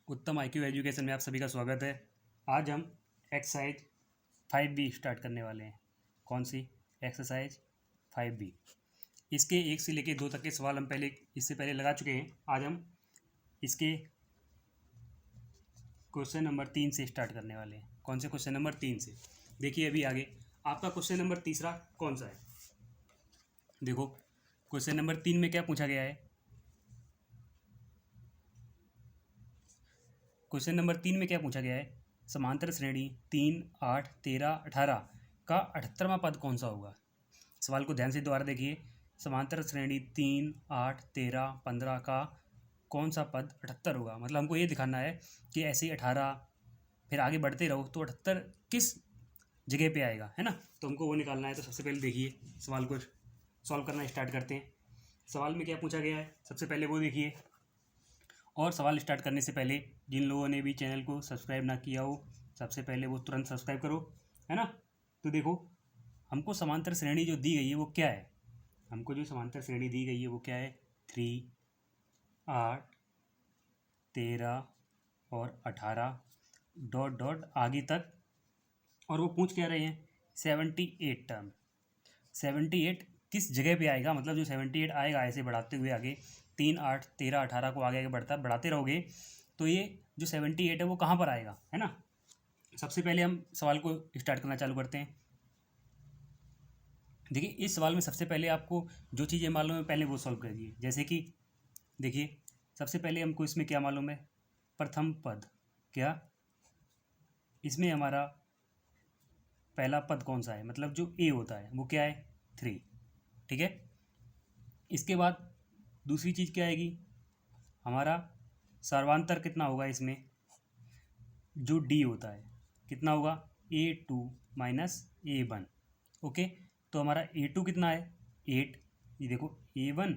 उत्तम IQ education में आप सभी का स्वागत है। आज हम एक्सरसाइज 5B स्टार्ट करने वाले हैं। कौन सी? Exercise 5B। इसके 1 से लेके 2 तक के सवाल हम इससे पहले लगा चुके हैं। आज हम इसके क्वेश्चन नंबर 3 से स्टार्ट करने वाले हैं। कौन से? क्वेश्चन नंबर 3 से। देखिए अभी आगे आपका क्वेश्चन नंबर तीसरा कौन सा है। देखो क्वेश्चन नंबर 3 में क्या पूछा गया है। क्वेश्चन नंबर 3 में क्या पूछा गया है? समांतर श्रेणी 3, 8, 13, 18 का 78वां पद कौन सा होगा। सवाल को ध्यान से दोबारा देखिए। समांतर श्रेणी 3, 8, 13, 15 का कौन सा पद 78 होगा। मतलब हमको ये दिखाना है कि ऐसे ही 18 फिर आगे बढ़ते रहो तो 78 किस जगह पे आएगा, है ना। तो हमको वो निकालना है। तो सबसे पहले देखिए सवाल को सॉल्व करना स्टार्ट करते हैं। सवाल में क्या पूछा गया है सबसे पहले वो देखिए। और सवाल स्टार्ट करने से पहले जिन लोगों ने भी चैनल को सब्सक्राइब ना किया हो सबसे पहले वो तुरंत सब्सक्राइब करो, है ना। तो देखो हमको समांतर श्रेणी जो दी गई है वो क्या है। हमको जो समांतर श्रेणी दी गई है वो क्या है? 3, 8, 13 और 18 डॉट डॉट आगे तक। और वो पूछ क्या रहे हैं? 78 टर्म। 78 किस जगह पे आएगा। मतलब जो 78 आएगा ऐसे बढ़ाते हुए आगे 3, 8, 13, 18 को आगे आगे बढ़ाते रहोगे तो ये जो 78 है वो कहाँ पर आएगा, है ना। सबसे पहले हम सवाल को स्टार्ट करना चालू करते हैं। देखिए इस सवाल में सबसे पहले आपको जो चीज़ें मालूम है पहले वो सॉल्व कर दिए। जैसे कि देखिए सबसे पहले हमको इसमें क्या मालूम है? प्रथम पद क्या इसमें हमारा पहला पद कौन सा है। मतलब जो ए होता है वो क्या है? 3। ठीक है। इसके बाद दूसरी चीज़ क्या आएगी? हमारा सर्वांतर कितना होगा इसमें? जो डी होता है कितना होगा? A2 minus A1। ओके। तो हमारा A2 कितना है? 8। ये देखो A1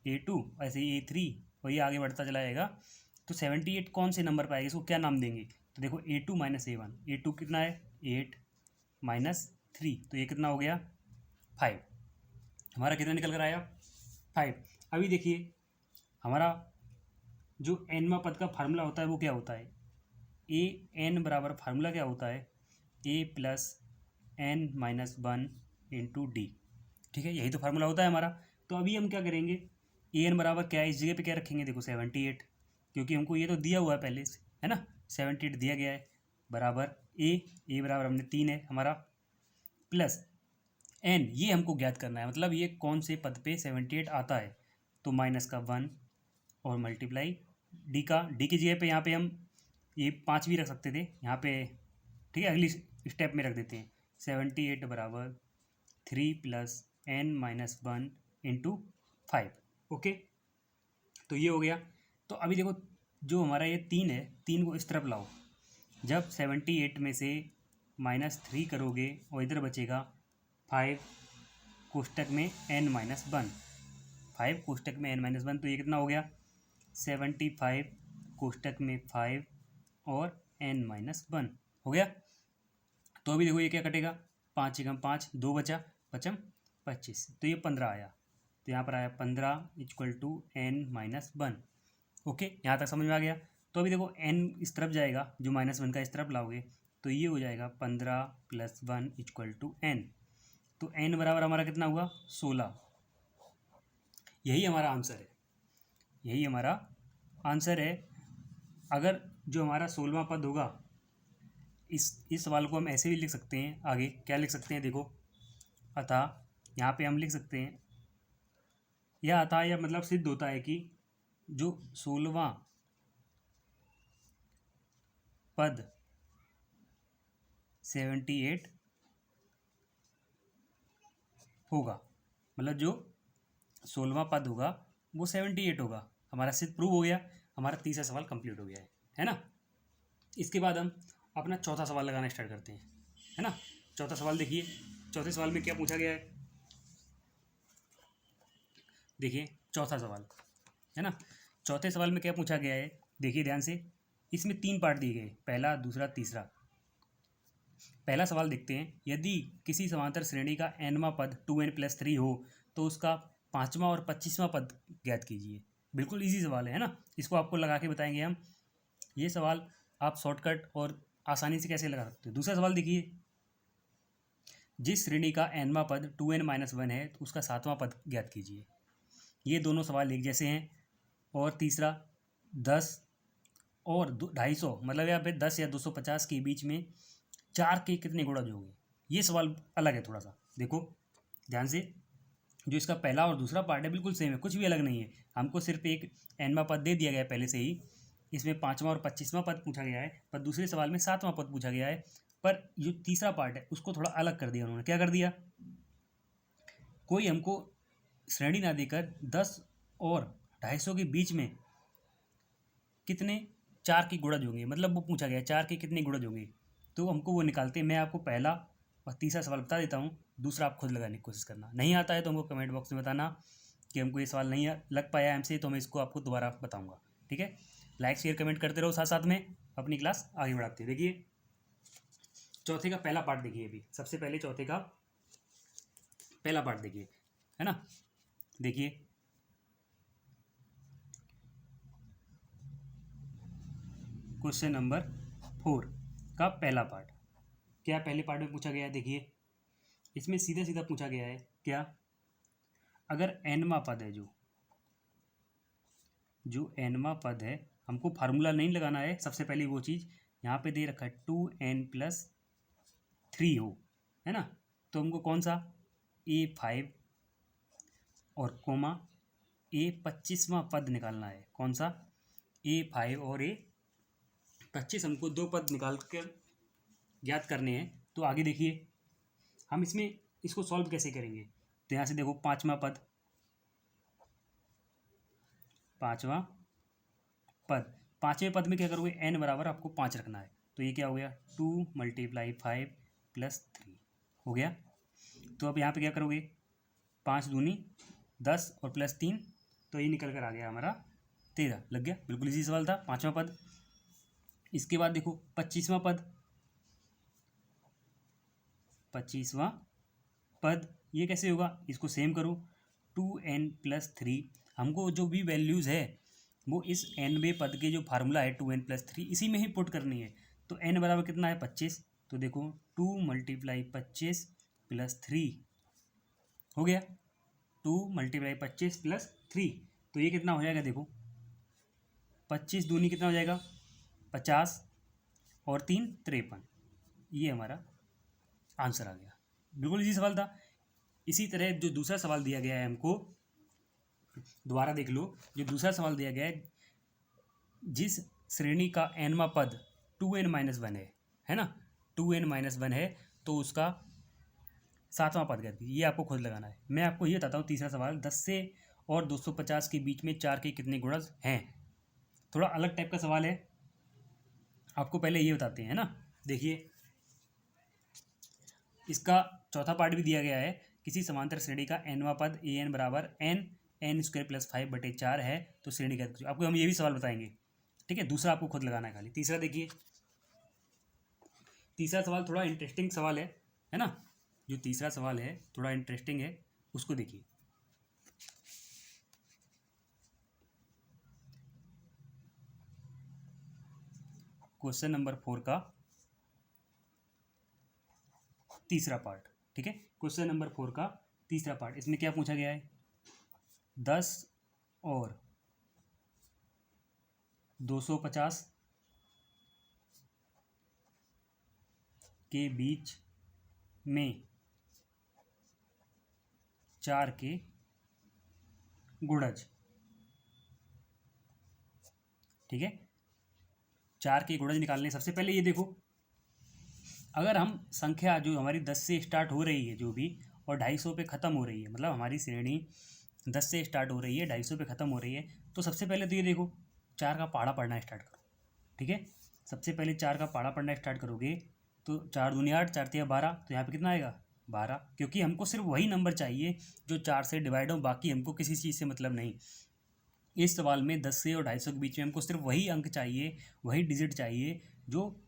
A2 ऐसे A3 और ये आगे बढ़ता चला जाएगा। तो 78 कौन से नंबर पर आएगा? इसको क्या नाम देंगे? तो देखो A2 माइनस A1। A2 कितना है? 8 माइनस 3 तो ये कितना हो गया? 5। हमारा कितना निकल कर आया? 5। अभी देखिए हमारा जो एनवा पद का फार्मूला होता है वो क्या होता है? ए एन बराबर फार्मूला क्या होता है? A plus N minus 1 into d. ठीक है, यही तो फार्मूला होता है हमारा। तो अभी हम क्या करेंगे? ए एन बराबर क्या है? इस जगह पे क्या रखेंगे? देखो 78, क्योंकि हमको ये तो दिया हुआ है पहले से, है ना। 78 दिया गया है बराबर ए बराबर हमने 3 है हमारा, प्लस एन ये हमको ज्ञात करना है। मतलब ये कौन से पद पे 78 आता है। तो माइनस का 1 और मल्टीप्लाई डी की जगह पे यहाँ पे हम ये 5 भी रख सकते थे यहाँ पे। ठीक है, अगली स्टेप में रख देते हैं। 78 बराबर 3 plus N minus 1 into 5। Okay, तो ये हो गया। तो अभी देखो जो हमारा ये 3 है, 3 को इस तरफ लाओ। जब 78 में से -3 करोगे और इधर बचेगा 5 कोष्टक में n माइनस 1। 5 कोष्टक में n माइनस 1 तो ये कितना हो गया? 75 कोष्टक में 5 और n माइनस 1 हो गया। तो अभी देखो ये क्या कटेगा? 5 एकम 5, 2 बचा, पचम 25, तो ये 15 आया। तो यहाँ पर आया 15 equal to n minus 1। Okay, यहाँ तक समझ में आ गया। तो अभी देखो n इस तरफ जाएगा, जो -1 का इस तरफ लाओगे तो ये हो जाएगा 15 प्लस 1 इक्वल टू n। तो n बराबर हमारा कितना हुआ? 16। यही हमारा आंसर है, यही हमारा आंसर है। अगर जो हमारा 16वां पद होगा, इस सवाल को हम ऐसे भी लिख सकते हैं। आगे क्या लिख सकते हैं? देखो अतः यहाँ पे हम लिख सकते हैं, यह अतः या मतलब सिद्ध होता है कि जो 16वां पद 78 होगा। मतलब जो 16वां पद होगा वो 78 होगा। हमारा सिद्ध प्रूव हो गया। हमारा तीसरा सवाल कंप्लीट हो गया है ना। इसके बाद हम अपना चौथा सवाल लगाना स्टार्ट करते हैं, है ना। चौथा सवाल देखिए, चौथे सवाल में क्या पूछा गया है। देखिए चौथा सवाल, है ना। चौथे सवाल में क्या पूछा गया है, देखिए ध्यान से। इसमें 3 पार्ट दिए गए, पहला, दूसरा, तीसरा। पहला सवाल देखते हैं। यदि किसी समांतर श्रेणी का nवां पद 2n + 3 हो तो उसका 5वां और 25वां पद ज्ञात कीजिए। बिल्कुल इजी सवाल है ना। इसको आपको लगा के बताएंगे हम। ये सवाल आप शॉर्टकट और आसानी से कैसे लगा सकते हो। दूसरा सवाल देखिए, जिस श्रेणी का nवां पद 2n-1 है तो उसका 7वां पद ज्ञात कीजिए। ये दोनों सवाल एक जैसे हैं। और तीसरा 10 और 250, मतलब यहाँ पे 10 या 250 के बीच में 4 के कितने गुणज होंगे। ये सवाल अलग है थोड़ा सा, देखो ध्यान से। जो इसका पहला और दूसरा पार्ट है बिल्कुल सेम है, कुछ भी अलग नहीं है। हमको सिर्फ एक nवां पद दे दिया गया है पहले से ही, इसमें 5वां और 25वां पद पूछा गया है, पर दूसरे सवाल में 7वां पद पूछा गया है। पर जो तीसरा पार्ट है उसको थोड़ा अलग कर दिया उन्होंने। क्या कर दिया, कोई हमको श्रेणी ना देकर 10 और 250 के बीच में कितने 4 के गुणज होंगे, मतलब वो पूछा गया 4 के कितने गुणज होंगे, तो हमको वो निकालते हैं। मैं आपको पहला और तीसरा सवाल बता देता हूँ, दूसरा आप खुद लगाने की कोशिश करना। नहीं आता है तो हमको कमेंट बॉक्स में बताना कि हमको ये सवाल नहीं लग पाया हमसे, तो मैं इसको आपको दोबारा बताऊँगा। ठीक है, लाइक शेयर कमेंट करते रहो, साथ साथ में अपनी क्लास आगे बढ़ाते हैं। देखिए चौथे का पहला पार्ट देखिए, अभी सबसे पहले चौथे का पहला पार्ट देखिए, है ना। देखिए क्वेश्चन नंबर 4 का पहला पार्ट, क्या पहले पार्ट में पूछा गया है। देखिए इसमें सीधा सीधा पूछा गया है क्या, अगर nवां पद है, जो nवां पद है, हमको फार्मूला नहीं लगाना है। सबसे पहले वो चीज़ यहाँ पे दे रखा है 2n+3 हो, है ना। तो हमको कौन सा A5 और कोमा A25वां पद निकालना है। कौन सा A5 और A25, हमको दो पद निकाल कर ज्ञात करने हैं। तो आगे देखिए हम इसमें इसको सॉल्व कैसे करेंगे। तो यहाँ से देखो पाँचवा पद पाँचवें पद में क्या करोगे, n बराबर आपको 5 रखना है। तो ये क्या हो गया 2 × 5 + 3 हो गया। तो अब यहाँ पे क्या करोगे, 5 दूनी 10 और +3, तो ये निकल कर आ गया हमारा 13। लग गया, बिल्कुल इजी सवाल था, पाँचवा पद। इसके बाद देखो 25वां पद, ये कैसे होगा, इसको सेम करो 2n+3। हमको जो भी वैल्यूज़ है वो इस nवें पद के जो फार्मूला है 2n+3 इसी में ही पुट करनी है। तो n बराबर कितना है 25, तो देखो 2 × 25 + 3 हो गया, 2 × 25 + 3। तो ये कितना हो जाएगा, देखो 25 दूनी कितना हो जाएगा 50 और 3 53। ये हमारा आंसर आ गया, बिल्कुल इजी सवाल था। इसी तरह जो दूसरा सवाल दिया गया है हमको, दोबारा देख लो, जो दूसरा सवाल दिया गया है, जिस श्रेणी का nवां पद 2n-1 है ना, 2n-1 है, तो उसका 7वां पद कहती है। ये आपको खुद लगाना है। मैं आपको ये बताता हूँ, तीसरा सवाल 10 से और 250 के बीच में 4 के कितने गुणज हैं। थोड़ा अलग टाइप का सवाल है, आपको पहले ये बताते हैं, है ना। देखिए इसका चौथा पार्ट भी दिया गया है, किसी समांतर श्रेणी का nवां पद an बराबर n² + 5/4 है तो श्रेणी का, आपको हम ये भी सवाल बताएंगे। ठीक है, दूसरा आपको खुद लगाना है खाली। तीसरा देखिए, तीसरा सवाल थोड़ा इंटरेस्टिंग सवाल है ना। जो तीसरा सवाल है थोड़ा इंटरेस्टिंग है, उसको देखिए। क्वेश्चन नंबर 4 का तीसरा पार्ट, ठीक है, क्वेश्चन नंबर 4 का तीसरा पार्ट। इसमें क्या पूछा गया है, 10 और 250 के बीच में 4 के गुणज, ठीक है। 4 के गुणज निकालने, सबसे पहले ये देखो, अगर हम संख्या जो हमारी 10 से स्टार्ट हो रही है जो भी, और 250 पे ख़त्म हो रही है, मतलब हमारी श्रेणी 10 से स्टार्ट हो रही है 250 पे ख़त्म हो रही है, तो सबसे पहले तो ये देखो 4 का पहाड़ा पढ़ना स्टार्ट करो। ठीक है, सबसे पहले 4 का पहाड़ा पढ़ना स्टार्ट करोगे तो 4 दूनी 8, 4 तिया 12, तो यहाँ पे कितना आएगा 12, क्योंकि हमको सिर्फ वही नंबर चाहिए जो 4 से डिवाइड हो, बाकी हमको किसी चीज़ से मतलब नहीं। इस सवाल में 10 से और 250 के बीच में हमको सिर्फ वही अंक चाहिए, वही डिजिट चाहिए जो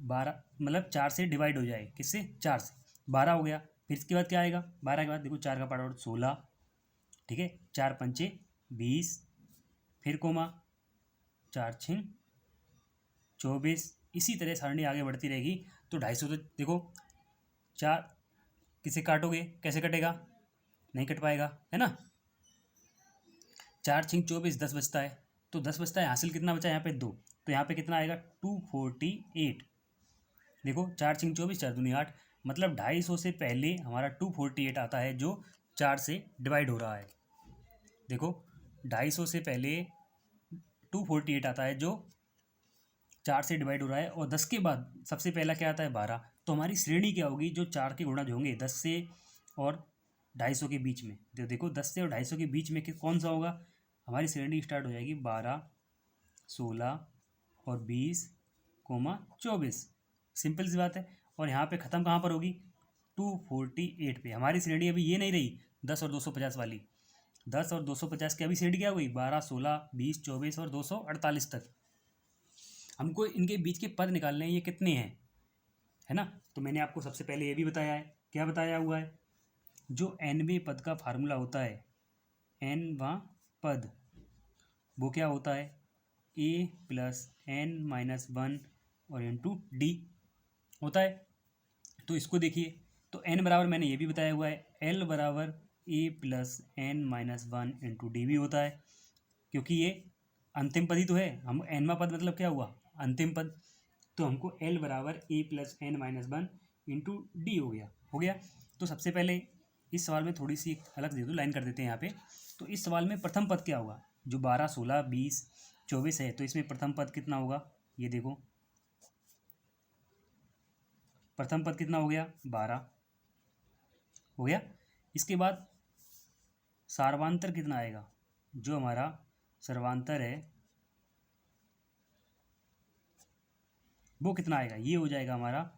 12, मतलब 4 से डिवाइड हो जाए। किससे, 4 से। 12 हो गया, फिर इसके बाद क्या आएगा, 12 के बाद देखो 4 का पहाड़ा 16, ठीक है, 4 पंचे 20, फिर कोमा 4 6 24, इसी तरह सारणी आगे बढ़ती रहेगी। तो 250 तो देखो 4 किसे काटोगे, कैसे कटेगा, नहीं कट पाएगा, है ना। 4 छिंग 24, 10 बचता है। तो 10 बचता है, हासिल कितना बचा यहाँ पे 2, तो यहाँ पे कितना आएगा 248। देखो 4 छिंग 24, 4 दूनी 8, मतलब 250 से पहले हमारा 248 आता है जो 4 से डिवाइड हो रहा है। देखो 250 से पहले 248 आता है जो 4 से डिवाइड हो रहा है, और 10 के बाद सबसे पहला क्या आता है 12। तो हमारी श्रेणी क्या होगी, जो 4 के गुणज होंगे 10 से और 250 के बीच में। तो देखो 10 से और 250 के बीच में कौन सा होगा, हमारी श्रेणी स्टार्ट हो जाएगी 12, 16 और 20, 24। सिंपल सी बात है। और यहाँ पे ख़त्म कहाँ पर होगी, 248 पे। हमारी श्रेणी अभी ये नहीं रही 10 और 250 वाली। 10 और 250 की अभी श्रेणी क्या हुई, 12, 16, 20, 24 और 248 तक। हमको इनके बीच के पद निकालने हैं, ये कितने हैं, है ना। तो मैंने आपको सबसे पहले ये भी बताया है, क्या बताया हुआ है, जो nवें पद का फार्मूला होता है, nवां पद, वो क्या होता है, a प्लस n-1 और इंटू डी होता है। तो इसको देखिए, तो n बराबर मैंने ये भी बताया हुआ है, l बराबर a plus n-1 into D भी होता है, क्योंकि ये अंतिम पद ही तो है। हम nवां पद मतलब क्या हुआ, अंतिम पद। तो हमको l बराबर a plus n-1 into D हो गया। तो सबसे पहले इस सवाल में थोड़ी सी अलग दे दो, लाइन कर देते हैं यहाँ पे। तो इस सवाल में प्रथम पद क्या होगा, जो 12, 16, 20, 24 है, तो इसमें प्रथम पद कितना होगा, ये देखो प्रथम पद कितना हो गया 12 हो गया। इसके बाद सार्वांतर कितना आएगा, जो हमारा सर्वांतर है वो कितना आएगा, ये हो जाएगा हमारा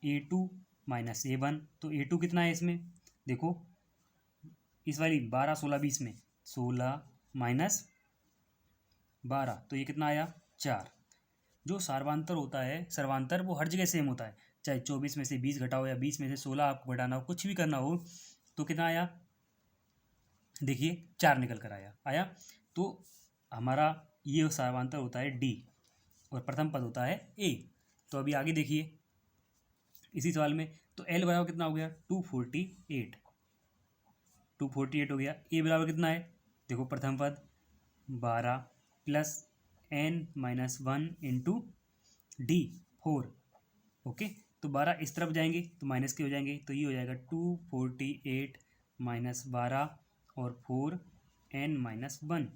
a2 माइनस a1। तो a2 कितना है इसमें, देखो इस वाली 12, 16, 20 में 16 माइनस 12, तो ये कितना आया 4। जो सार्वांतर होता है, सर्वांतर, वो हर जगह सेम होता है, चाहे 24 में से 20 घटाओ या 20 में से 16 आपको घटाना हो, कुछ भी करना हो। तो कितना आया, देखिए 4 निकल कर आया। तो हमारा ये सार्वांतर होता है डी और प्रथम पद होता है ए। तो अभी आगे देखिए इसी सवाल में, तो एल बराबर कितना हो गया 248 हो गया। ए बराबर कितना है, देखो प्रथम पद 12 plus n-1 into D 4। Okay, तो 12 इस तरफ जाएंगे तो माइनस के हो जाएंगे, तो ये हो जाएगा 248 माइनस 12 और 4n-1।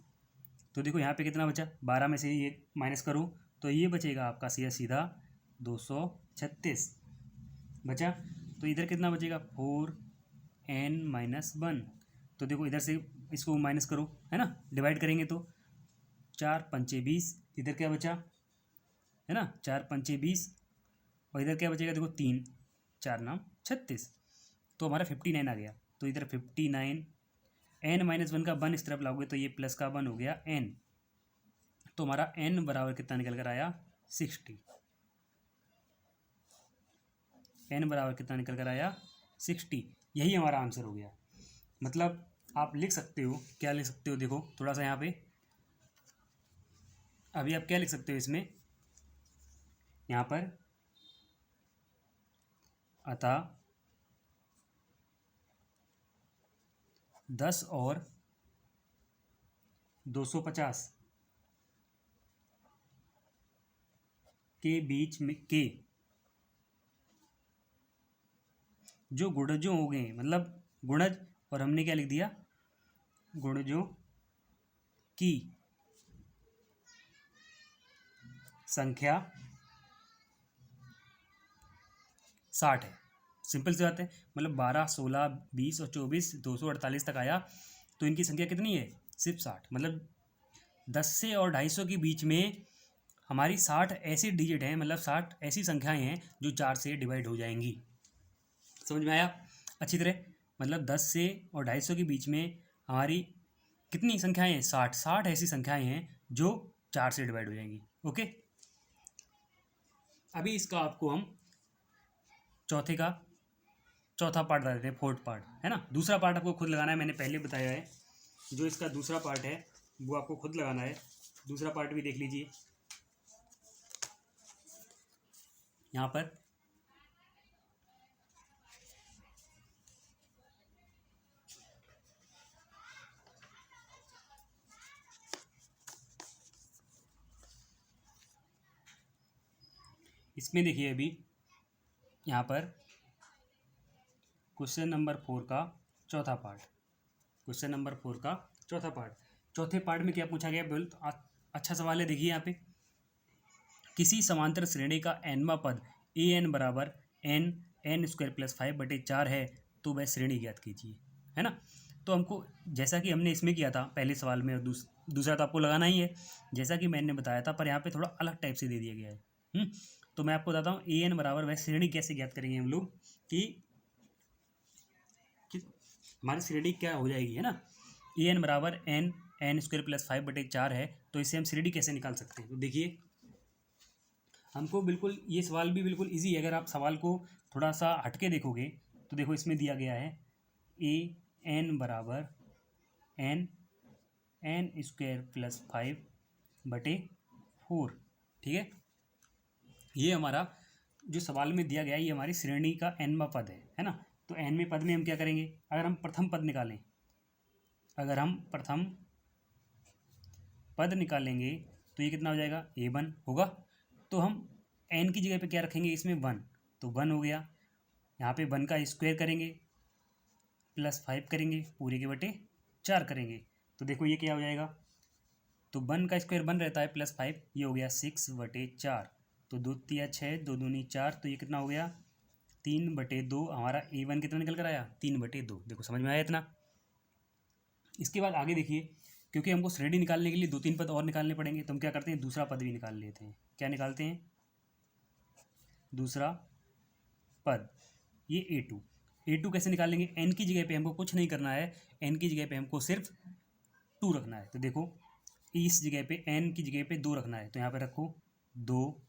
तो देखो यहाँ पे कितना बचा, 12 में से ये माइनस करो तो ये बचेगा आपका सीधा 236 बचा। तो इधर कितना बचेगा 4n-1। तो देखो इधर से इसको माइनस करो, है ना, डिवाइड करेंगे तो 4 पंचे 20, इधर क्या बचा, है ना 4 पंचे 20, और इधर क्या बचेगा देखो 3, 4 नाम 36। तो हमारा 59 आ गया। तो इधर 59, n-1 का 1 इस तरफ लाओगे तो ये प्लस का 1 हो गया n। तो हमारा n बराबर कितना निकल कर आया 60। n बराबर कितना निकल कर आया 60। यही हमारा आंसर हो गया। मतलब आप लिख सकते हो, क्या लिख सकते हो, देखो थोड़ा सा यहाँ पे अभी आप क्या लिख सकते हो इसमें, यहाँ पर अतः 10 और 250 के बीच में के जो गुणजों हो गए, मतलब गुणज, और हमने क्या लिख दिया, गुणजों की संख्या 60 है। सिंपल सी बात है, मतलब 12, 16, 20 और 24, 248 तक आया, तो इनकी संख्या कितनी है सिर्फ 60। मतलब 10 से और 250 के बीच में हमारी 60 ऐसे डिजिट हैं, मतलब 60 ऐसी संख्याएं हैं जो 4 से डिवाइड हो जाएंगी। समझ में आया अच्छी तरह, मतलब 10 से और 250 के बीच में हमारी कितनी संख्याएं हैं, 60 ऐसी संख्याएं हैं जो 4 से डिवाइड हो जाएंगी। ओके, अभी इसका आपको हम चौथा पार्ट बता देते हैं, फोर्थ पार्ट, है ना। दूसरा पार्ट आपको खुद लगाना है, मैंने पहले बताया है। जो इसका दूसरा पार्ट है वो आपको खुद लगाना है। दूसरा पार्ट भी देख लीजिए। यहाँ पर इसमें देखिए अभी यहाँ पर क्वेश्चन नंबर 4 का चौथा पार्ट, क्वेश्चन नंबर 4 का चौथा पार्ट, चौथे पार्ट में क्या पूछा गया बोल तो अच्छा सवाल है। देखिए यहाँ पे किसी समांतर श्रेणी का nवां पद ए एन बराबर एन स्क्वायर प्लस 5/4 है तो वह श्रेणी ज्ञात कीजिए, है ना। तो हमको जैसा कि हमने इसमें किया था पहले सवाल में, और दूसरा तो आपको लगाना ही है जैसा कि मैंने बताया था, पर यहाँ पे थोड़ा अलग टाइप से दे दिया गया है। तो मैं आपको बताता हूँ ए एन बराबर वह श्रेणी कैसे ज्ञात करेंगे हम लोग कि हमारी श्रेणी क्या हो जाएगी, है ना। ए एन बराबर एन स्क्वायर प्लस 5/4 है, तो इससे हम श्रेणी कैसे निकाल सकते हैं। तो देखिए हमको बिल्कुल ये सवाल भी बिल्कुल इजी है। अगर आप सवाल को थोड़ा सा हटके देखोगे तो देखो इसमें दिया गया है ए एन बराबर एन स्क्वायर प्लस 5/4, ठीक है। ये हमारा जो सवाल में दिया गया है ये हमारी श्रेणी का nवां पद है ना। तो nवें पद में हम क्या करेंगे, अगर हम प्रथम पद निकालें, अगर हम प्रथम पद निकालेंगे तो ये कितना हो जाएगा, a1 होगा। तो हम n की जगह पे क्या रखेंगे, इसमें 1, तो 1 हो गया। यहाँ पे 1 का स्क्वायर करेंगे प्लस 5 करेंगे पूरे के बटे 4 करेंगे, तो देखो ये क्या हो जाएगा, तो 1 का स्क्वायर 1 रहता है प्लस 5, ये हो गया 6/4, तो 2 तिया 6, 2 दूनी 4, तो ये कितना हो गया 3/2। हमारा a1 कितना निकल कर आया 3/2। देखो समझ में आया इतना। इसके बाद आगे देखिए, क्योंकि हमको श्रेणी निकालने के लिए 2-3 पद और निकालने पड़ेंगे, तो हम क्या करते हैं दूसरा पद भी निकाल लेते हैं। क्या निकालते हैं, दूसरा पद, ये ए टू कैसे निकालेंगे, एन की जगह पे हमको कुछ नहीं करना है, एन की जगह पे हमको सिर्फ 2 रखना है। तो देखो इस जगह पे एन की जगह पे 2 रखना है, तो यहाँ पे रखो 2,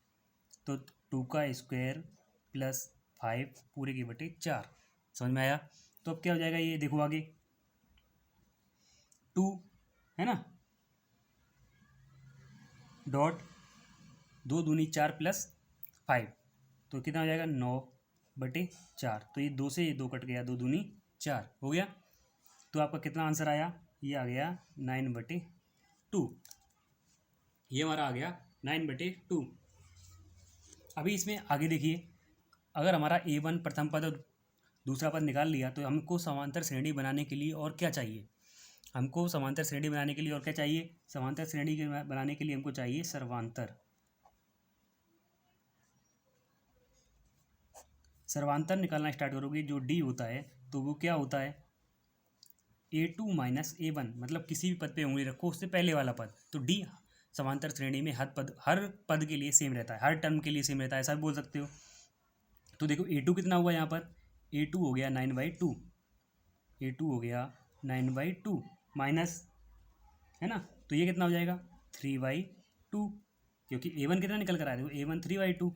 तो 2 का स्क्वायर प्लस 5 पूरे के बटे 4। समझ में आया। तो अब क्या हो जाएगा, ये देखो आगे 2 है ना, डॉट 2 दूनी 4 प्लस 5, तो कितना हो जाएगा 9/4। तो ये 2 से ये 2 कट गया, 2 दूनी 4 हो गया। तो आपका कितना आंसर आया, ये आ गया 9/2। ये हमारा आ गया 9/2। अभी इसमें आगे देखिए, अगर हमारा a1 प्रथम पद और दूसरा पद निकाल लिया, तो हमको समांतर श्रेणी बनाने के लिए और क्या चाहिए, हमको समांतर श्रेणी बनाने के लिए और क्या चाहिए, समांतर श्रेणी बनाने के लिए हमको चाहिए सर्वांतर। सर्वांतर निकालना स्टार्ट करोगे, जो डी होता है तो वो क्या होता है a2 माइनस a1, मतलब किसी भी पद पे उंगली रखो उससे पहले वाला पद, तो डी समांतर श्रेणी में हर पद के लिए सेम रहता है, हर टर्म के लिए सेम रहता है, ऐसा भी बोल सकते हो। तो देखो a2 कितना हुआ यहाँ पर, a2 हो गया 9/2, a2 हो गया 9/2 माइनस, है ना, तो ये कितना हो जाएगा 3/2, क्योंकि a1 कितना निकल कर आया, देखो a1 3/2।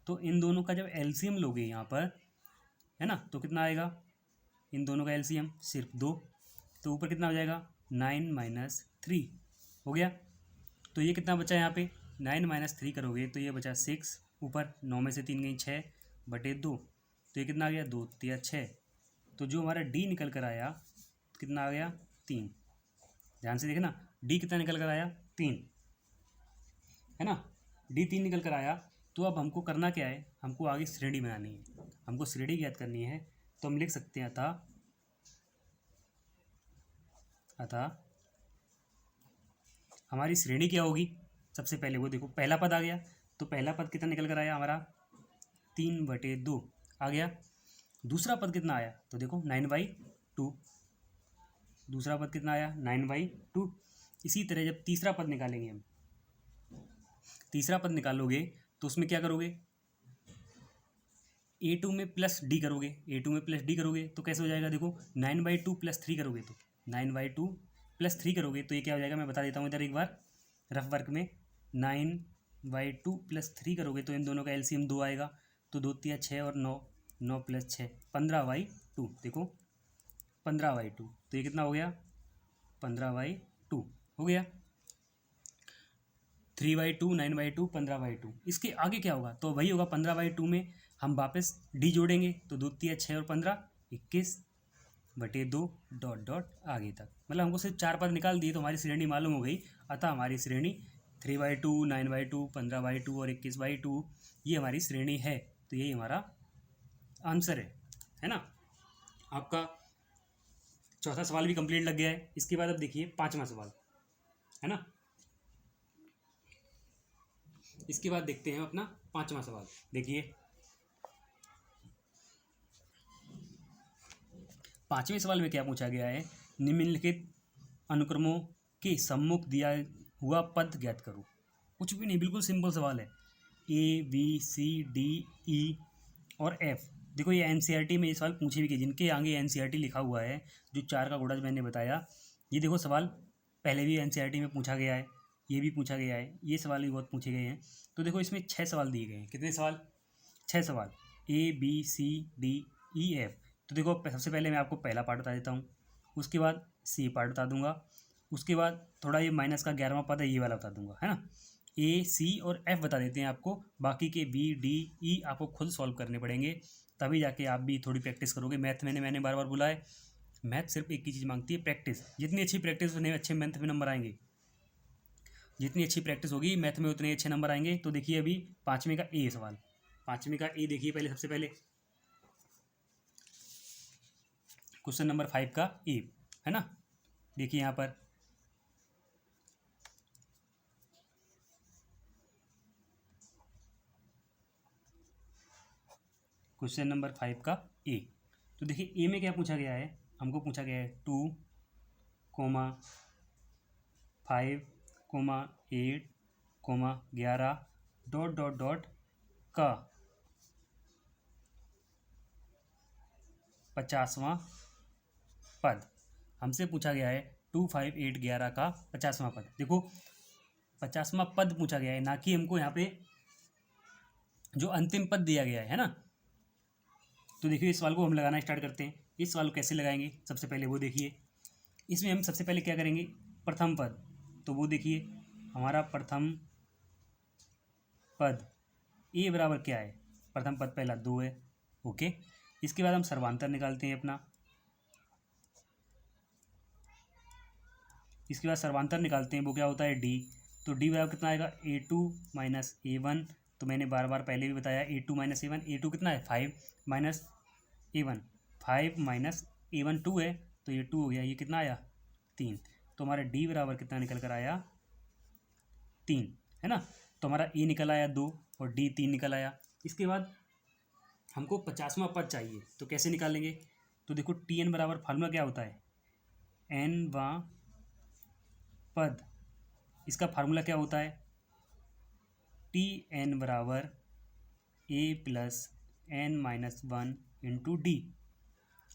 तो इन दोनों का जब एलसीएम लोगे यहाँ पर, है ना, तो कितना आएगा, इन दोनों का एलसीएम सिर्फ 2, तो ऊपर कितना हो जाएगा 9 - 3 हो गया। तो ये कितना बचा यहाँ पे 9 - 3 करोगे तो ये बचा 6, ऊपर 9 में से 3 गई 6/2, तो ये कितना आ गया 2 तिया 6। तो जो हमारा डी निकल कर आया कितना आ गया 3। ध्यान से देखना डी कितना निकल कर आया 3, है ना, डी 3 निकल कर आया। तो अब हमको करना क्या है, हमको आगे श्रेणी बनानी है, हमको श्रेणी ज्ञात करनी है। तो हम लिख सकते हैं अतः हमारी श्रेणी क्या होगी, सबसे पहले वो देखो पहला पद आ गया, तो पहला पद कितना निकल कर आया हमारा 3/2 आ गया। दूसरा पद कितना आया, तो देखो 9/2, दूसरा पद कितना आया 9/2। इसी तरह जब तीसरा पद निकालेंगे हम, तीसरा पद निकालोगे तो उसमें क्या करोगे, a2 में प्लस डी करोगे, a2 में प्लस डी करोगे तो कैसे हो जाएगा, देखो 9/2 + 3 करोगे, तो 9/2 + 3 करोगे तो ये क्या हो जाएगा, मैं बता देता हूँ इधर एक बार रफ वर्क में। 9/2 + 3 करोगे तो इन दोनों का एलसीएम 2 आएगा, तो 2 तिया 6 और 9, 9 + 6 15/2, देखो 15/2, तो ये कितना हो गया 15/2 हो गया। 3/2, 9/2, 15/2। इसके आगे क्या होगा? तो वही होगा 15/2 में हम वापस डी जोड़ेंगे, तो 2 तिया 6 और 15 21/2 डॉट डॉट आगे तक। मतलब हमको सिर्फ 4 पद निकाल दिए तो हमारी श्रेणी मालूम हो गई। अतः हमारी श्रेणी 3/2, 9/2, 15/2 और 21/2 ये हमारी श्रेणी है। तो यही हमारा आंसर है ना। आपका चौथा सवाल भी कंप्लीट लग गया है। इसके बाद अब देखिए पांचवा सवाल, है ना। इसके बाद देखते हैं अपना पांचवा सवाल। देखिए पांचवें सवाल में क्या पूछा गया है? निम्नलिखित अनुक्रमों के सम्मुख दिया हुआ पद ज्ञात करो। कुछ भी नहीं, बिल्कुल सिंपल सवाल है। ABCDE और F। देखो ये NCERT में ये सवाल पूछे भी गए, जिनके आगे NCERT लिखा हुआ है, जो 4 का घोड़ा मैंने बताया, ये देखो सवाल पहले भी NCERT में पूछा गया है, ये भी पूछा गया है, ये सवाल भी बहुत पूछे गए हैं। तो देखो इसमें 6 सवाल दिए गए हैं। कितने सवाल? 6 सवाल, ABCDEF। तो देखो सबसे पहले मैं आपको पहला पार्ट बता देता हूँ, उसके बाद C पार्ट बता दूंगा, उसके बाद थोड़ा ये माइनस का 11वां पद है, ये वाला बता दूंगा, है ना। A, C और F बता देते हैं आपको, बाकी के B, D, E आपको खुद सॉल्व करने पड़ेंगे, तभी जाके आप भी थोड़ी प्रैक्टिस करोगे। मैथ मैंने बार बार बोला है, मैथ सिर्फ एक ही चीज़ मांगती है, प्रैक्टिस। जितनी अच्छी प्रैक्टिस उतने अच्छे मैथ में नंबर आएंगे, जितनी अच्छी प्रैक्टिस होगी मैथ में उतने अच्छे नंबर आएंगे। तो देखिए अभी पाँचवें का ए सवाल, पाँचवें का ए देखिए पहले, सबसे पहले क्वेश्चन नंबर 5 का ए, है ना। देखिए यहाँ पर क्वेश्चन नंबर 5 का ए। तो देखिए ए में क्या पूछा गया है? हमको पूछा गया है 2, 5, 8, 11 डॉट डॉट डॉट का 50वां पद। हमसे पूछा गया है 2, 5, 8, 11 का 50वां पद। देखो 50वां पद पूछा गया है, ना कि हमको यहाँ पे जो अंतिम पद दिया गया है ना। तो देखिए इस सवाल को हम लगाना स्टार्ट करते हैं। इस सवाल को कैसे लगाएंगे सबसे पहले वो देखिए। इसमें हम सबसे पहले क्या करेंगे? प्रथम पद, तो वो देखिए हमारा प्रथम पद ए बराबर क्या है? प्रथम पद पहला 2 है, ओके। इसके बाद हम सर्वांतर निकालते हैं अपना, इसके बाद सर्वांतर निकालते हैं, वो क्या होता है? डी। तो डी बराबर कितना आएगा? A2 minus A1। तो मैंने बार बार पहले भी बताया A2 माइनस A1, A2 कितना है? 5 माइनस A1, 5 माइनस A1 2 है, तो ये 2 हो गया, ये कितना आया? 3। तो हमारा डी बराबर कितना निकल कर आया? 3, है ना। तो हमारा ए निकल आया 2 और डी 3 निकल आया। इसके बाद हमको 50वां पद चाहिए, तो कैसे निकालेंगे? तो देखो TN बराबर फार्मूला क्या होता है? N वां पद, इसका फार्मूला क्या होता है? TN बराबर A plus N-1 into D,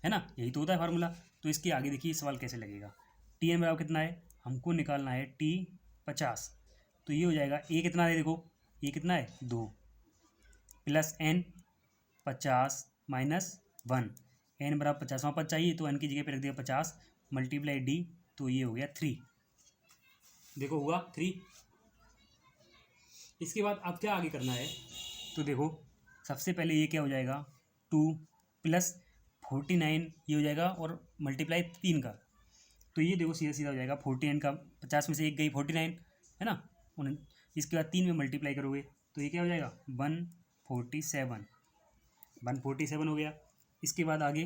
है ना। यही तो होता है फार्मूला। तो इसके आगे देखिए सवाल कैसे लगेगा। TN बराबर कितना है? हमको निकालना है T 50। तो ये हो जाएगा A कितना है? देखो A कितना है? 2 प्लस N 50 माइनस 1। N बराबर 50वां पद चाहिए, तो N की जगह पे रख दिया 50 मल्टीप्लाई डी, तो ये हो गया 3। देखो हुआ 3। इसके बाद अब क्या आगे करना है? तो देखो सबसे पहले ये क्या हो जाएगा? 2 प्लस 49 ये हो जाएगा, और मल्टीप्लाई 3 का, तो ये देखो सीधा सीधा हो जाएगा 49 का 50 में से एक गई 49, है ना। इसके बाद 3 में मल्टीप्लाई करोगे तो ये क्या हो जाएगा? 147, 147 हो गया। इसके बाद आगे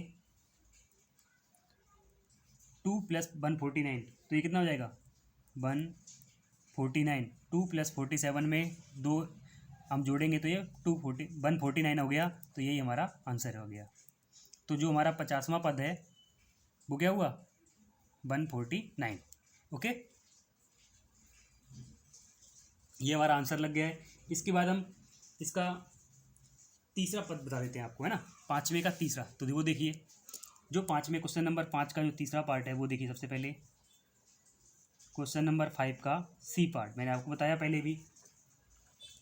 2 प्लस 149, तो ये कितना हो जाएगा? 149। 2 प्लस 47 में 2 हम जोड़ेंगे तो ये 149 हो गया, तो यही हमारा आंसर हो गया। तो जो हमारा 50वां पद है वो क्या हुआ? 149, ओके। ये हमारा आंसर लग गया है। इसके बाद हम इसका तीसरा पद बता देते हैं आपको, है ना, पाँचवें का तीसरा। तो वो देखिए जो पाँचवें क्वेश्चन नंबर 5 का जो तीसरा पार्ट है वो देखिए। सबसे पहले क्वेश्चन नंबर 5 का सी पार्ट मैंने आपको बताया पहले भी,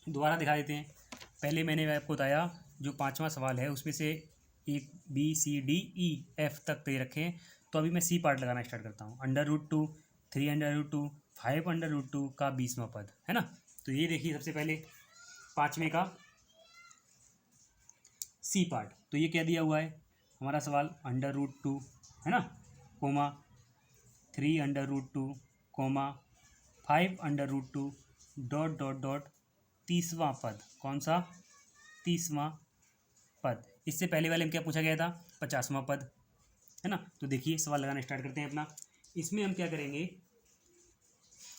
दोबारा दिखा देते हैं। पहले मैंने आपको बताया जो पाँचवा सवाल है उसमें से ABCDEF तक दे रखे हैं, तो अभी मैं सी पार्ट लगाना स्टार्ट करता हूँ। √2, 3√2, 5√2 का 20वां पद, है ना। तो ये देखिए सबसे पहले पाँचवें का सी पार्ट, तो ये क्या दिया हुआ है हमारा सवाल, √2 है ना, comma 3√2 comma 5√2 dot dot dot तीसवां पद, कौन सा, तीसवां पद। इससे पहले वाले में क्या पूछा गया था, 50वां पद, है ना। तो देखिए सवाल लगाना स्टार्ट करते हैं अपना। इसमें हम क्या करेंगे,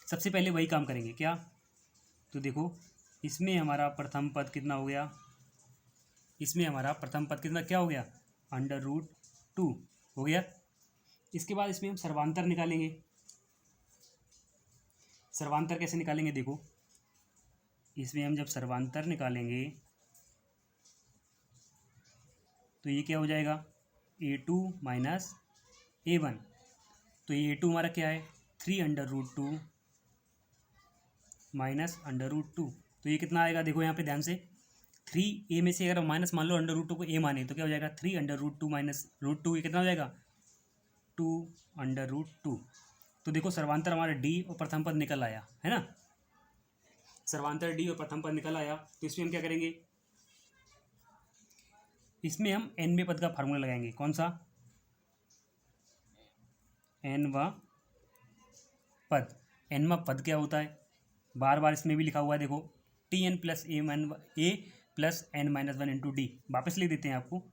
सबसे पहले वही काम करेंगे क्या, तो देखो इसमें हमारा प्रथम पद कितना हो गया, इसमें हमारा प्रथम पद कितना क्या हो गया, √2 हो गया। इसके बाद इसमें हम सर्वांतर निकालेंगे। सर्वांतर कैसे निकालेंगे, देखो इसमें हम जब सर्वांतर निकालेंगे तो ये क्या हो जाएगा, A2 माइनस A1। तो ये A2 हमारा क्या है, 3√2 माइनस √2। तो ये कितना आएगा, देखो यहाँ पे ध्यान से, 3A में से अगर माइनस मान लो √2 को A माने तो क्या हो जाएगा, 3√2 माइनस √2, ये कितना हो जाएगा, 2√2। तो देखो सर्वांतर हमारा D और प्रथम पद निकल आया है ना, सर्वांतर D और प्रथम पद निकल आया। तो इसमें हम क्या करेंगे, इसमें हम nवें पद का फार्मूला लगाएंगे, कौन सा, nवां पद। nवां पद क्या होता है, बार बार इसमें भी लिखा हुआ है, देखो Tn plus A plus n minus 1 into D, वापस लिख देते हैं आपको,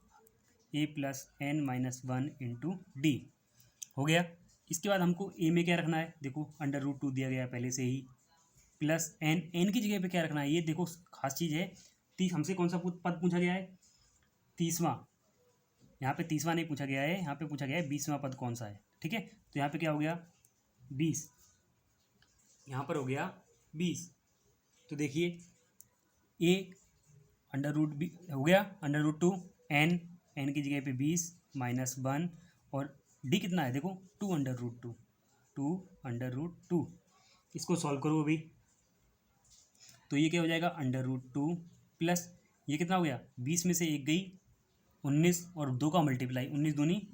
A plus n minus 1 into D हो गया। इसके बाद हमको A में क्या रखना है, देखो √2 दिया गया है पहले से ही, प्लस n की जगह पे क्या रखना है, ये देखो खास चीज़ है, हमसे कौन सा पद पूछा गया है, तीसवां। यहाँ पे तीसवां नहीं पूछा गया है, यहाँ पे पूछा गया है 20वां पद कौन सा है, ठीक है। तो यहाँ पे क्या हो गया 20, यहाँ पर हो गया 20। तो देखिए A √2 हो गया, √2 n की जगह पे 20 माइनस 1 और D कितना है, देखो 2√2 इसको सॉल्व करो अभी। तो ये क्या हो जाएगा, √2 प्लस ये कितना हो गया, 20 में से एक गई 19 और 2 का मल्टीप्लाई, 19 दूनी,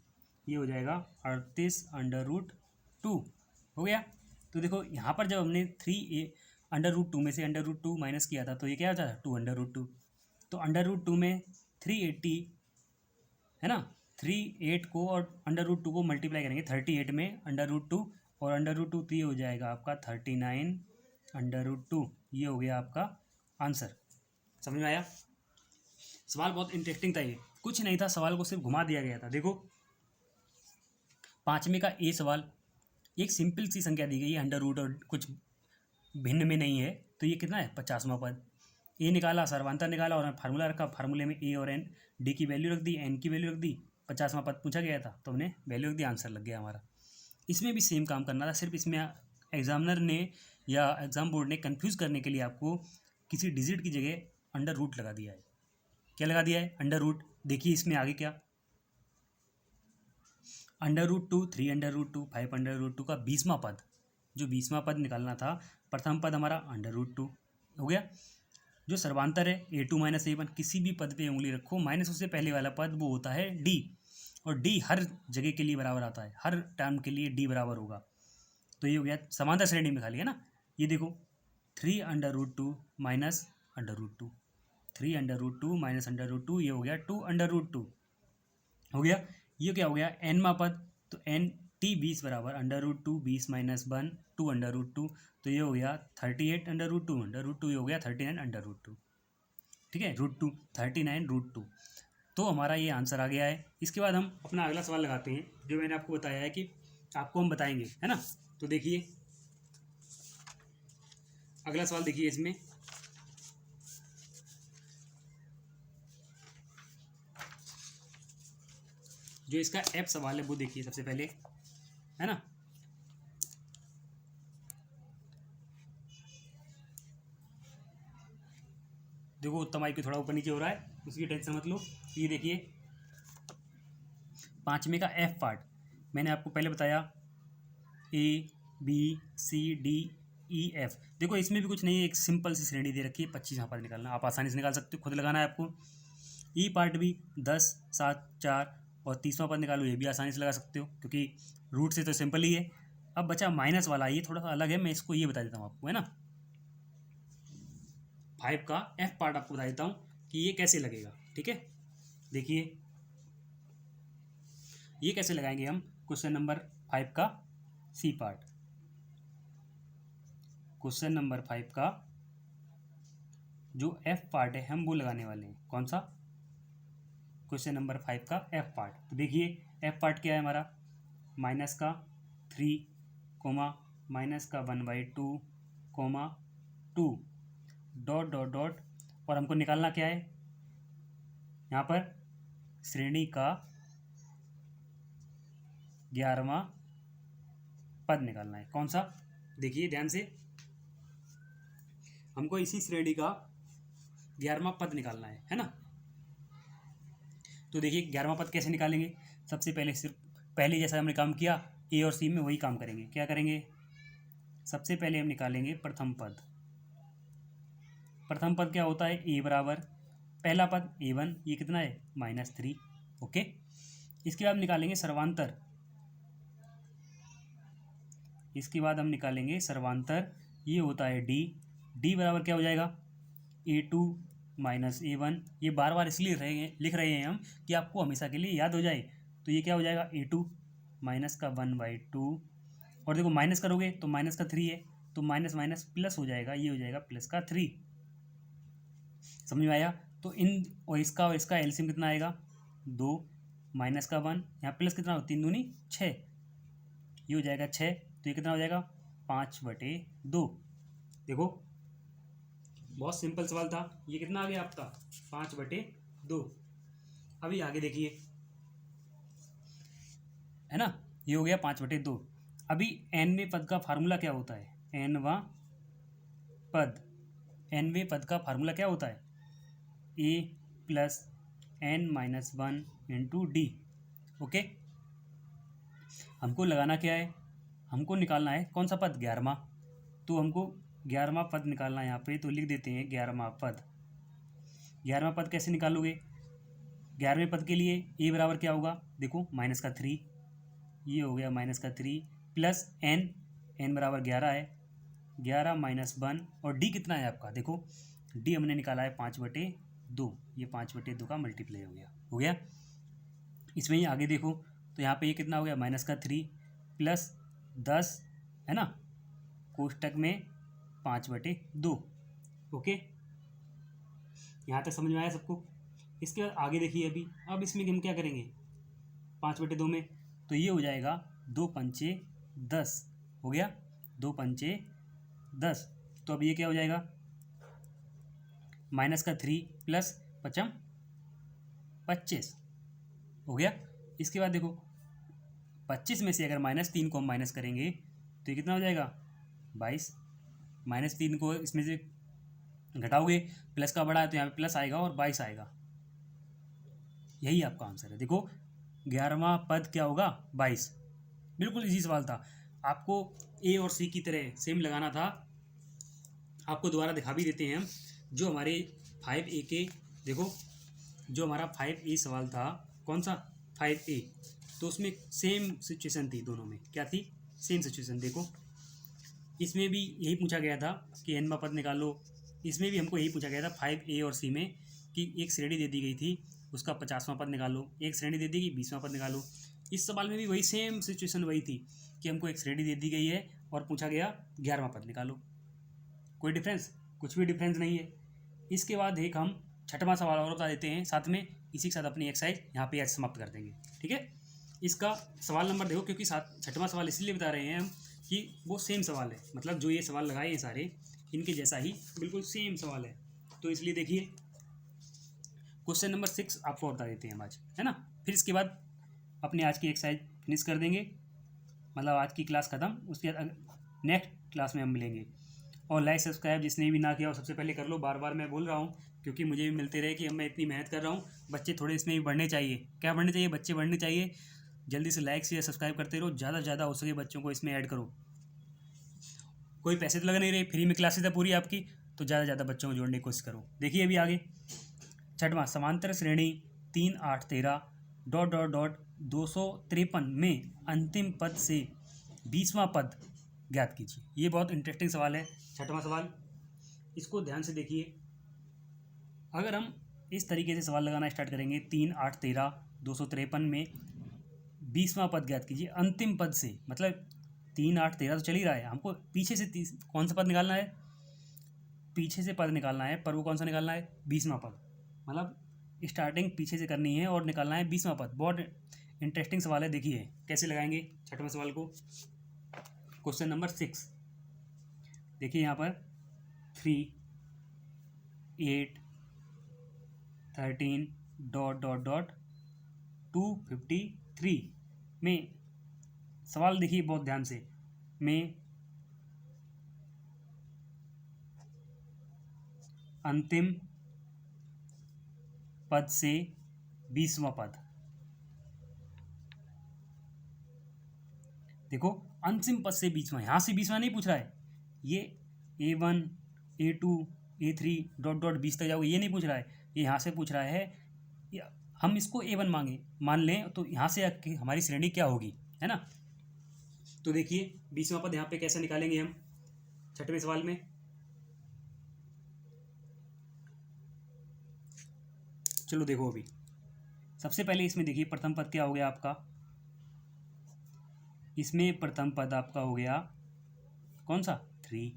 ये हो जाएगा 38√2 हो गया। तो देखो यहाँ पर जब हमने √2 में से √2 माइनस किया था तो ये क्या हो जाता है, 2√2। तो √2 में 380 है ना, 38 को और √2 को मल्टीप्लाई करेंगे 38 में √2 और √2, तो ये हो जाएगा आपका 39√2। ये हो गया आपका आंसर। समझ में आया, सवाल बहुत इंटरेस्टिंग था, ये कुछ नहीं था, सवाल को सिर्फ घुमा दिया गया था। देखो पाँचवें का ए सवाल, एक सिंपल सी संख्या दी गई है, √, और कुछ भिन्न में नहीं है, तो ये कितना है 50वां पद। ए निकाला, सर्वांतर निकाला और फार्मूला रखा, फार्मूले में ए और एन, डी की वैल्यू रख दी, एन की वैल्यू रख दी, 50वां पद पूछा गया था तो हमने वैल्यू रख दी, आंसर लग गया हमारा। इसमें भी सेम काम करना था, सिर्फ इसमें एग्जामिनर ने या एग्जाम बोर्ड ने कन्फ्यूज़ करने के लिए आपको किसी डिजिट की जगह √ लगा दिया है। क्या लगा दिया है, √। देखिए इसमें आगे क्या, √2 3√2 5√2 का 20वां पद, जो 20वां पद निकालना था, प्रथम पद हमारा √2 हो गया। जो सर्वांतर है A2 माइनस A1, किसी भी पद पे उंगली रखो, माइनस उससे पहले वाला पद वो होता है D, और D हर जगह के लिए बराबर आता है, हर टर्म के लिए D बराबर होगा। तो ये हो गया समांतर श्रेणी में खाली है ना। ये देखो 3√2 माइनस √2, 3√2 माइनस √2, ये हो गया 2√2 हो गया। ये क्या हो गया nवां पद, तो n T 20 बराबर √2 20 माइनस 1 2√2, तो ये हो गया 38√2, √2 ये हो गया 39√2, ठीक है, √2 39√2। तो हमारा ये आंसर आ गया है। इसके बाद हम अपना अगला सवाल लगाते हैं, जो मैंने आपको बताया है कि आपको हम बताएंगे, है ना। तो देखिए अगला सवाल, देखिए इसमें जो इसका F सवाल है वो देखिए सबसे पहले, है ना। देखो उत्तम आई की थोड़ा ऊपर नीचे हो रहा है, उसकी टेंशन मत लो। ये देखिए पाँचवें का F पार्ट, मैंने आपको पहले बताया ABCDEF। देखो इसमें भी कुछ नहीं है, एक सिंपल सी श्रेणी दे रखी है, 25वां पद निकालना, आप आसानी से निकाल सकते हो, खुद लगाना है आपको। ई पार्ट भी 10 7 4 और 30वां पद निकालो, ये भी आसानी से लगा सकते हो क्योंकि रूट से तो सिंपल ही है। अब बचा माइनस वाला, ये थोड़ा सा अलग है, मैं इसको ये बता देता हूँ आपको, है ना। 5 का एफ पार्ट आपको बता देता हूँ कि ये कैसे लगेगा। ठीक है, देखिए ये कैसे लगाएंगे हम क्वेश्चन नंबर 5 का सी पार्ट। क्वेश्चन नंबर 5 का जो एफ पार्ट है हम वो लगाने वाले हैं। कौन सा? क्वेश्चन नंबर 5 का एफ पार्ट। तो देखिए एफ पार्ट क्या है हमारा, माइनस का 3 कोमा माइनस का 1/2 कोमा 2 डॉट डॉट डॉट, और हमको निकालना क्या है यहाँ पर, श्रेणी का 11वां पद निकालना है। कौन सा? देखिए ध्यान से, हमको इसी श्रेणी का 11वां पद निकालना है ना। तो देखिए 11वां पद कैसे निकालेंगे, सबसे पहले सिर्फ पहले जैसा हमने काम किया ए और सी में वही काम करेंगे। क्या करेंगे, सबसे पहले हम निकालेंगे प्रथम पद। प्रथम पद क्या होता है, ए बराबर पहला पद a1, ये कितना है -3। ओके, इसके बाद निकालेंगे सर्वांतर। इसके बाद हम निकालेंगे सर्वांतर, ये होता है डी बराबर क्या हो जाएगा a2 -a1। ये बार बार इसलिए लिख रहे हैं हम कि आपको हमेशा के लिए याद हो जाए। तो ये क्या हो जाएगा a2 माइनस का 1/2, और देखो माइनस करोगे तो माइनस का 3 है, तो माइनस माइनस प्लस हो जाएगा, ये हो जाएगा प्लस का 3। समझ में आया? तो इन और इसका एलसीएम कितना आएगा 2 माइनस का 1, यहाँ प्लस कितना हो 3 दूनी 6, ये हो जाएगा 6। तो ये कितना हो जाएगा 5/2। देखो बहुत सिंपल सवाल था, ये कितना आ गया आपका 5/2। अभी आगे देखिए, है ना, ये हो गया 5/2। अभी nवें पद का फार्मूला क्या होता है, nवां पद का फार्मूला क्या होता है, a + n-1 into D. Okay, हमको लगाना क्या है, हमको निकालना है कौन सा पद, 11वां। तो हमको 11वां पद निकालना है यहाँ पे, तो लिख देते हैं 11वां पद। 11वां पद कैसे निकालोगे, 11वें पद के लिए a बराबर क्या होगा, देखो -3, ये हो गया -3 प्लस n बराबर 11 है, 11 - 1, और d कितना है आपका, देखो d हमने निकाला है 5/2, ये 5/2 का मल्टीप्लाई हो गया। इसमें ही आगे देखो तो यहाँ पे ये कितना हो गया -3 प्लस 10, है ना, कोष्टक में 5/2। ओके, यहाँ तक समझ में आया सबको? इसके बाद आगे देखिए, अब इसमें हम क्या करेंगे 5/2 में, तो ये हो जाएगा 2 पंचे 10, हो गया 2 पंचे 10। तो अब ये क्या हो जाएगा -3 प्लस 5 25 हो गया। इसके बाद देखो 25 में से अगर -3 को हम माइनस करेंगे तो ये कितना हो जाएगा 22। -3 को इसमें से घटाओगे, प्लस का बड़ा है तो यहाँ पे प्लस आएगा और 22 आएगा। यही आपका आंसर है। देखो 11वां पद क्या होगा 22। बिल्कुल इजी सवाल था, आपको ए और सी की तरह सेम लगाना था। आपको दोबारा दिखा भी देते हैं हम, जो हमारे 5A के, देखो जो हमारा 5A सवाल था, कौन सा 5A, तो उसमें सेम सिचुएशन थी, दोनों में क्या थी, सेम सिचुएशन। देखो इसमें भी यही पूछा गया था कि n वां पद निकालो, इसमें भी हमको यही पूछा गया था 5A और सी में कि एक श्रेणी दे दी गई थी, उसका 50वां पद निकालो, एक श्रेणी दे दी गई 20वां पद निकालो। इस सवाल में भी वही सेम सिचुएशन वही थी कि हमको एक श्रेणी दे दी गई है और पूछा गया 11वां पद निकालो। कोई डिफरेंस, कुछ भी डिफरेंस नहीं है। इसके बाद एक हम 6वां सवाल और बता देते हैं साथ में, इसी के साथ अपनी एक्सरसाइज यहाँ पे आज समाप्त कर देंगे। ठीक है, इसका सवाल नंबर देखो, क्योंकि 6वां सवाल इसलिए बता रहे हैं हम कि वो सेम सवाल है, मतलब जो ये सवाल लगाए हैं सारे इनके जैसा ही बिल्कुल सेम सवाल है, तो इसलिए देखिए क्वेश्चन नंबर 6 आपको बता देते हैं हम आज, है ना। फिर इसके बाद अपने आज की एक्सरसाइज फिनिश कर देंगे, मतलब आज की क्लास ख़त्म, उसके बाद नेक्स्ट क्लास में हम मिलेंगे। और लाइक सब्सक्राइब जिसने भी ना किया हो सबसे पहले कर लो, बार बार मैं बोल रहा हूँ क्योंकि मुझे भी मिलते रहे कि अब मैं इतनी मेहनत कर रहा हूँ, बच्चे थोड़े इसमें भी बढ़ने चाहिए। क्या बढ़ने चाहिए, बच्चे बढ़ने चाहिए। जल्दी से लाइक शेयर सब्सक्राइब करते रहो, ज़्यादा से ज़्यादा हो सके बच्चों को इसमें ऐड करो। कोई पैसे तो लग नहीं रहे, फ्री में क्लासेस है पूरी आपकी, तो ज़्यादा से ज़्यादा बच्चों को जोड़ने की कोशिश करो। देखिए अभी आगे 6वां, समांतर श्रेणी 3 8 13 डॉट डॉट डॉट 253 में अंतिम पद से 20वां पद ज्ञात कीजिए। ये बहुत इंटरेस्टिंग सवाल है 6वां सवाल, इसको ध्यान से देखिए। अगर हम इस तरीके से सवाल लगाना स्टार्ट करेंगे, 3 8 13 253 में 20वां पद ज्ञात कीजिए अंतिम पद से, मतलब 3 8 13 तो चल ही रहा है, हमको पीछे से कौन सा पद निकालना है, पीछे से पद निकालना है, पर वो कौन सा निकालना है, 20वां पद, मतलब स्टार्टिंग पीछे से करनी है और निकालना है 20वां पद। बहुत इंटरेस्टिंग सवाल है, देखिए कैसे लगाएंगे छठवें सवाल को। क्वेश्चन नंबर 6, देखिए यहाँ पर 3 8 13 डॉट डॉट डॉट 253 में सवाल देखिए बहुत ध्यान से, में अंतिम पद से 20वां पद। देखो अंतिम पद से 20वां, यहाँ से 20वां नहीं पूछ रहा है, ये A1 A2 A3 dot dot 20 तक जाओगे, ये नहीं पूछ रहा है, ये यहाँ से पूछ रहा है। हम इसको A1 मान लें तो यहाँ से हमारी श्रेणी क्या होगी, है ना। तो देखिए 20वां पद यहाँ पे कैसे निकालेंगे हम छठवें सवाल में। चलो देखो, अभी सबसे पहले इसमें देखिए प्रथम पद क्या हो गया आपका, इसमें प्रथम पद आपका हो गया कौन सा, 3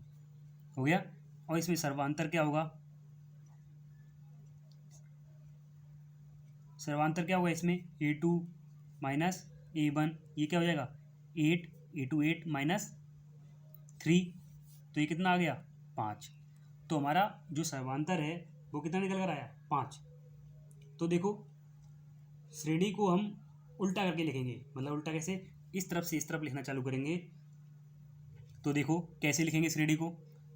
हो गया, और इसमें सर्वांतर क्या होगा, सर्वांतर क्या होगा इसमें, A2 माइनस A1, ये क्या हो जाएगा 8 A2 8 माइनस 3, तो ये कितना आ गया 5। तो हमारा जो सर्वांतर है वो कितना निकल कर आया 5। तो देखो श्रेणी को हम उल्टा करके लिखेंगे, मतलब उल्टा कैसे, इस तरफ से इस तरफ लिखना चालू करेंगे। तो देखो कैसे लिखेंगे श्रेणी को,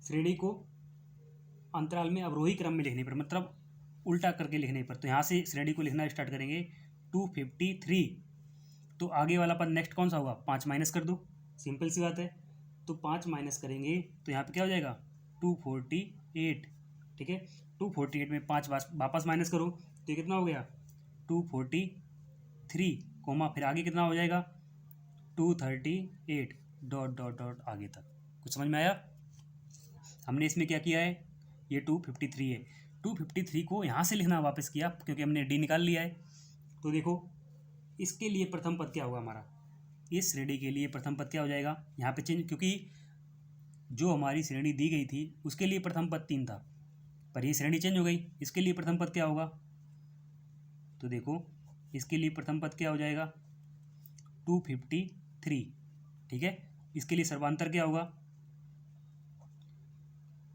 श्रेणी को अंतराल में अवरोही क्रम में लिखने पर, मतलब उल्टा करके लिखने पर। तो यहाँ से श्रेणी को लिखना स्टार्ट करेंगे 253, तो आगे वाला पद नेक्स्ट कौन सा होगा, 5 माइनस कर दो, सिंपल सी बात है। तो 5 माइनस करेंगे तो यहाँ पे क्या हो जाएगा 248, ठीक है। 248 में 5 वापस माइनस करो तो ये कितना हो गया 243, कोमा फिर आगे कितना हो जाएगा 238 डॉट डॉट डॉट आगे तक। कुछ समझ में आया। हमने इसमें क्या किया है, ये 253 है, 253 को यहाँ से लिखना वापस किया क्योंकि हमने डी निकाल लिया है। तो देखो इसके लिए प्रथम पद क्या होगा हमारा, इस श्रेणी के लिए प्रथम पद क्या हो जाएगा, यहाँ पे चेंज, क्योंकि जो हमारी श्रेणी दी गई थी उसके लिए प्रथम पद 3 था, पर ये श्रेणी चेंज हो गई, इसके लिए प्रथम पद क्या होगा। तो देखो इसके लिए प्रथम पद क्या हो जाएगा 253, ठीक है। इसके लिए सर्वांतर क्या होगा,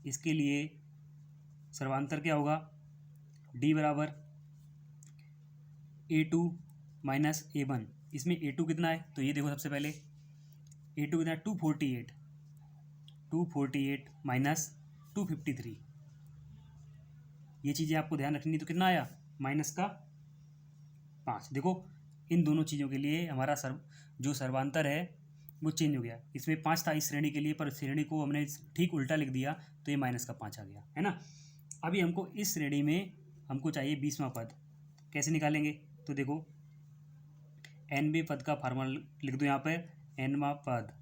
इसके लिए सर्वांतर क्या होगा, डी बराबर A2 माइनस A1, इसमें A2 कितना है, तो ये देखो सबसे पहले A2 कितना है 248 माइनस 253, ये चीज़ें आपको ध्यान रखनी। तो कितना आया माइनस का 5। देखो इन दोनों चीज़ों के लिए हमारा जो सर्वांतर है वो चेंज हो गया, इसमें 5 था इस श्रेणी के लिए, पर श्रेणी को हमने ठीक उल्टा लिख दिया तो ये माइनस का 5 आ गया, है ना। अभी हमको इस श्रेणी में हमको चाहिए 20वां पद, कैसे निकालेंगे। तो देखो nवें पद का फार्मूला लिख दो यहाँ पर, nवां पद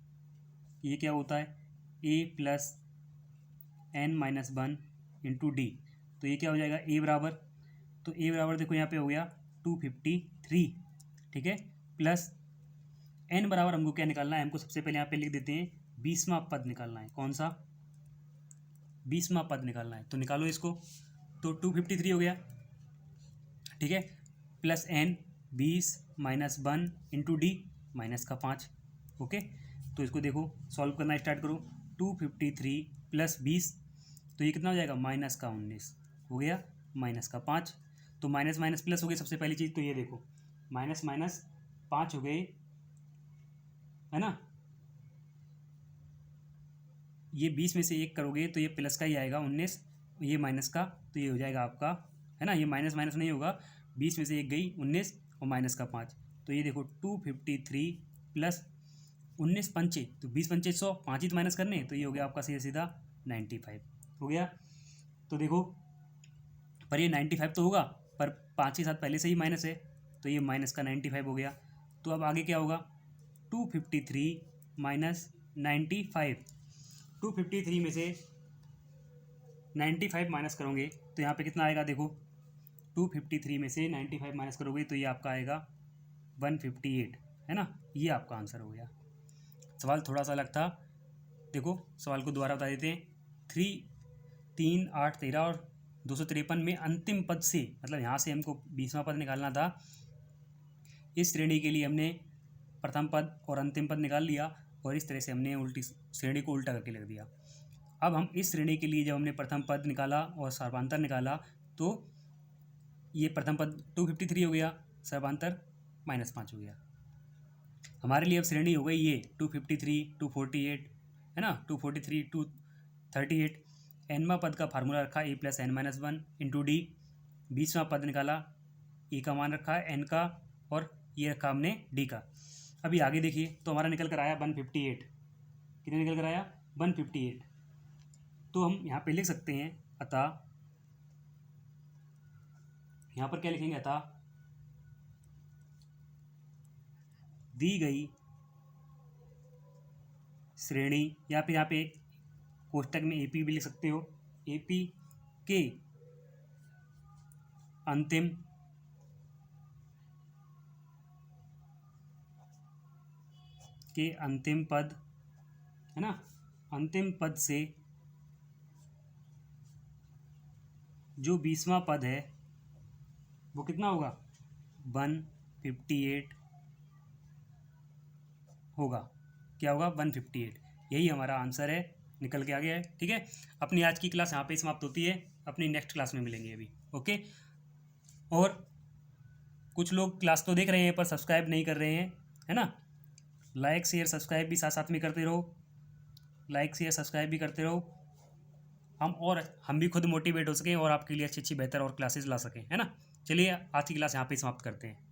ये क्या होता है a plus n minus 1 into D. तो ये क्या हो जाएगा a बराबर, तो a बराबर देखो यहाँ पे हो गया 253, ठीक है, प्लस n बराबर हमको क्या निकालना है, हमको सबसे पहले यहाँ पे लिख देते हैं 20वां पद निकालना है, कौन सा 20वां पद निकालना है। तो निकालो इसको, तो 253 हो गया, ठीक है, plus n 20 minus 1 into D minus का 5, ओके। तो इसको देखो सॉल्व करना स्टार्ट करो, 253 प्लस 20, तो ये कितना हो जाएगा माइनस का 19 हो गया, माइनस का 5। तो माइनस माइनस प्लस हो गई सबसे पहली चीज़, तो ये देखो माइनस माइनस 5 हो गए, है ना। ये 20 में से 1 करोगे तो ये प्लस का ही आएगा 19, ये माइनस का, तो ये हो जाएगा आपका, है ना, ये माइनस माइनस नहीं होगा, 20 में से 1 गई 19 और माइनस का 5, तो ये देखो 253 प्लस 19 पंचे, तो 20 पंचे 100, 5 ही तो माइनस करने, तो ये हो गया आपका सीधा सीधा 95 हो गया। तो देखो पर ये 95 तो होगा, पर 5 के साथ पहले से ही माइनस है, तो ये माइनस का 95 हो गया। तो अब आगे क्या होगा 253 माइनस 95, 253 में से 95 माइनस करोगे तो यहाँ पे कितना आएगा देखो, 253 में से 95 माइनस करोगे तो ये आपका आएगा 158, है ना। ये आपका आंसर हो गया। सवाल थोड़ा सा अलग था, देखो सवाल को दोबारा बता देते हैं। 3, 8, 13 और 253 में अंतिम पद से, मतलब यहाँ से हमको 20वां पद निकालना था। इस श्रेणी के लिए हमने प्रथम पद और अंतिम पद निकाल लिया और इस तरह से हमने उल्टी श्रेणी को उल्टा करके लिख दिया। अब हम इस श्रेणी के लिए जब हमने प्रथम पद निकाला और सर्वांतर निकाला तो ये प्रथम पद 253 हो गया, सर्वांतर -5 हो गया। हमारे लिए अब श्रेणी हो गई ये 253, 248, है ना, 243, 238। nवां पद का फार्मूला रखा a + n-1 इंटू डी। 20वां पद निकाला, e का मान रखा n का और ये रखा हमने d का। अभी आगे देखिए तो हमारा निकल कर आया 158। कितने निकल कर आया? 158। तो हम यहाँ पे लिख सकते हैं अतः, यहाँ पर क्या लिखेंगे, अतः दी गई श्रेणी, या फिर यहाँ पे कोष्टक में एपी भी लिख सकते हो, एपी के अंतिम पद, है ना, अंतिम पद से जो 20वां पद है वो कितना होगा, 158 होगा। क्या होगा? 158। यही हमारा आंसर है, निकल के आ गया है। ठीक है, अपनी आज की क्लास यहाँ पे समाप्त होती है, अपनी नेक्स्ट क्लास में मिलेंगे अभी। ओके, और कुछ लोग क्लास तो देख रहे हैं पर सब्सक्राइब नहीं कर रहे हैं, है ना। लाइक शेयर सब्सक्राइब भी साथ साथ में करते रहो, लाइक शेयर सब्सक्राइब भी करते रहो, हम भी खुद मोटिवेट हो सकें और आपके लिए अच्छी अच्छी बेहतर और क्लासेस ला सकें, है ना। चलिए आज की क्लास यहाँ पे समाप्त करते हैं।